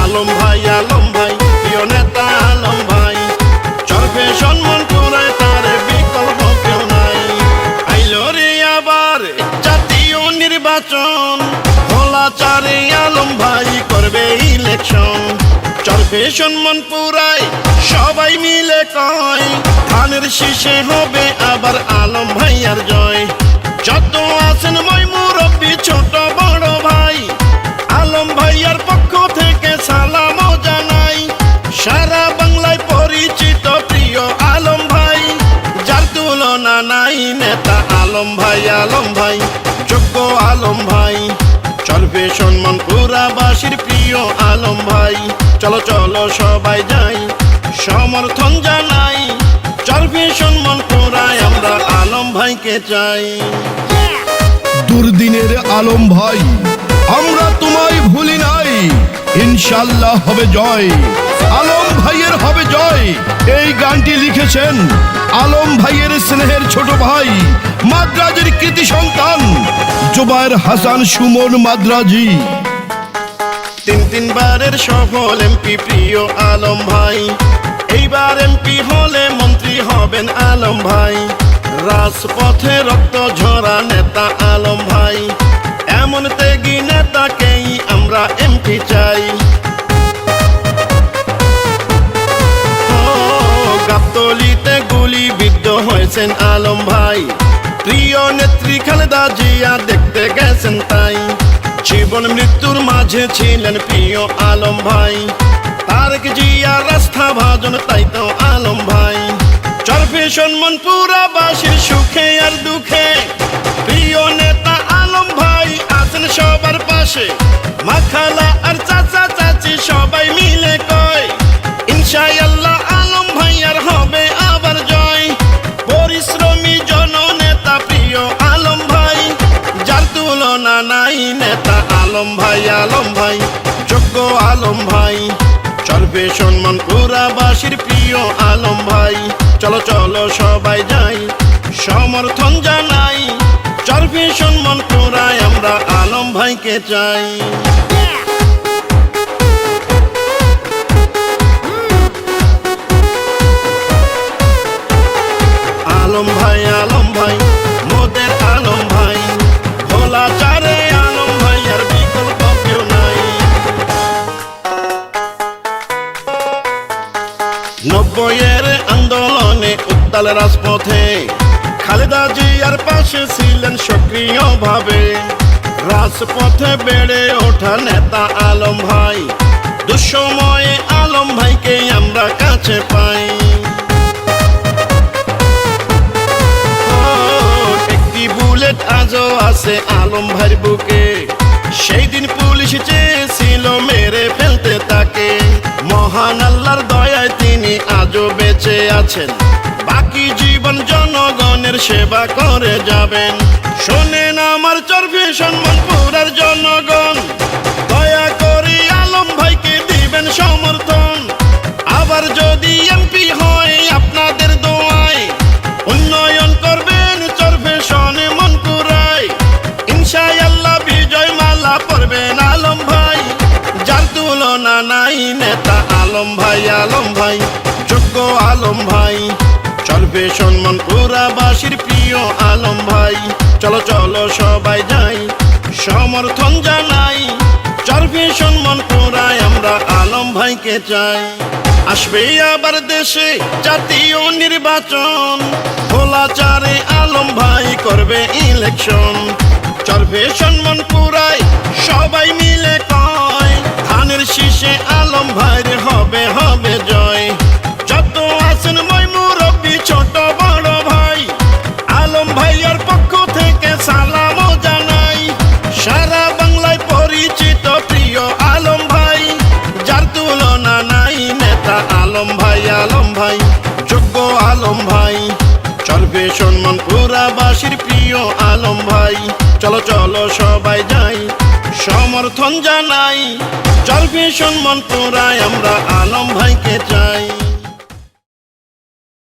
আলম ভাই প্রিয় নেতা আলম ভাই, চরবে সম্মান পুরায় তার বিকল্প কেউ নাই। আইলো রে আবার জাতীয় নির্বাচন, ভোলাচারে আলম ভাই করবে ইলেকশন। চরবে সম্মান পুরায় সবাই মিলে কয়, ধানের শীষে হবে আবার আলম ভাইয়ার জয়। যত আছেন মই মুরব্বি ছোট বড় ভাই, আলম ভাইয়ার পক্ষ থেকে সালাম জানাই। সারা বাংলায় পরিচিত প্রিয় আলম ভাই, যার তুলনা নাই নেতা আলম ভাই, যোগ্য আলম ভাই। চলবে সম্মান পুরাবাসীর প্রিয় আলম ভাই, চলো চলো সবাই যাই সমর্থন জানাই। চলবে সম্মান পুরায় আমরা আলম ভাইকে চাই। দুর্দিনের আলম ভাই, আমরা তোমায় ভুলি নাই, ইনশাল্লাহ হবে জয়, আলম ভাইয়ের হবে জয়। এই গানটি লিখেছেন আলম ভাইয়ের স্নেহের ছোট ভাই, মাদ্রাজের কৃতি সন্তান জুবায়ের হাসান সুমন মাদ্রাজি। তিনবারের সফল এমপি প্রিয় আলম ভাই, এইবার এমপি হলে মন্ত্রী হবেন আলম ভাই। রাজপথে রক্ত ঝরা নেতা আলম ভাই, এমন ত্যাগী নেতাকেই আমরা এমপি চাই। গাবতলীতে গুলিবিদ্ধ হয়েছেন আলম ভাই, প্রিয় নেত্রী খালেদা জিয়া দেখতে গেছেন তাই। জীবন মৃত্যুর মাঝে ছিলেন প্রিয় আলম ভাই, তারেক জিয়া রাস্তা ভাজন তাই তো আলম ভাই। চরবে সম্মান পুরাবাসীর সুখে আর দুঃখে, প্রিয় নেতা আলম ভাই আছেন সবার পাশে। মা খালা আর চাচা চাচি সবাই মিলে কয়, ইনশাআল্লাহ আলম ভাইয়ার হবে আবার জয়। পরিশ্রমী জননেতা প্রিয় আলম ভাই, যার তুলনা নাই নেতা আলম ভাই, যোগ্য আলম ভাই। চলবে সম্মান পুরাবাসীর প্রিয় আলম ভাই, চলো চলো সবাই যাই সমর্থন জানাই। চলবে সম্মান পুরায় আমরা আলম ভাইকে চাই। আলম ভাই মোদের আলম ভাই, ভোলাচারে আলম ভাইয়ার বিকল্প কেউ নাই। 90-এর আন্দোলনে উত্তাল রাজপথে, খালেদা জিয়ার পাশে ছিলেন সক্রিয়ভাবে। রাজপথে বেড়ে ওঠা নেতা আলম ভাই, দুঃসময়ে আলম ভাইকে আমরা কাছে পাই। বুলেট আজও আছে আলম ভাইয়ের বুকে, সেই দিন পুলিশ চেয়েছিল মেরে ফেলতে তাকে। মহান আল্লাহর দয়ায় তিনি আজও বেঁচে আছেন, বাকি জীবন জনগণের সেবা করে যাবেন। শোনেন আমার চরবে সম্মান পুরার জনগণ, দয়া করে আলম ভাইকে দিবেন সমর্থন। আবার যদি এমপি হয় আপনাদের দোয়ায়, উন্নয়ন করবেন চরবে শোনে মন পুরায়। ইনশাআল্লাহ বিজয় মালা পরবেন আলম ভাই, যার তুলনা নাই নেতা আলম ভাই, যোগ্য আলম ভাই। চলবে সম্মান পুরাবাসীর প্রিয় আলম ভাই, চলো চলো সবাই যাই সমর্থন জানাই। চলবে সম্মান পুরায় আমরা আলম ভাইকে চাই। আসবে আবার দেশে জাতীয় নির্বাচন, ভোলাচারে আলম ভাই করবে ইলেকশন। চলবে সম্মান পুরায় সবাই মিলে কয়, ধানের শীষে আলম ভাইয়ের হবে হবে জয়। যত আছেন মই মুরব্বি ছোট বড় ভাই, আলম ভাইয়ার পক্ষ থেকে সালাম জানাই। সারা বাংলায় পরিচিত প্রিয় আলম ভাই, যার তুলনা নাই নেতা আলম ভাই, যোগ্য আলম ভাই। চলবে সম্মান পুরাবাসীর প্রিয় আলম ভাই, চলো চলো সবাই যাই সমর্থন জানাই। চলবে সম্মান পুরায় আমরা আলম ভাইকে চাই।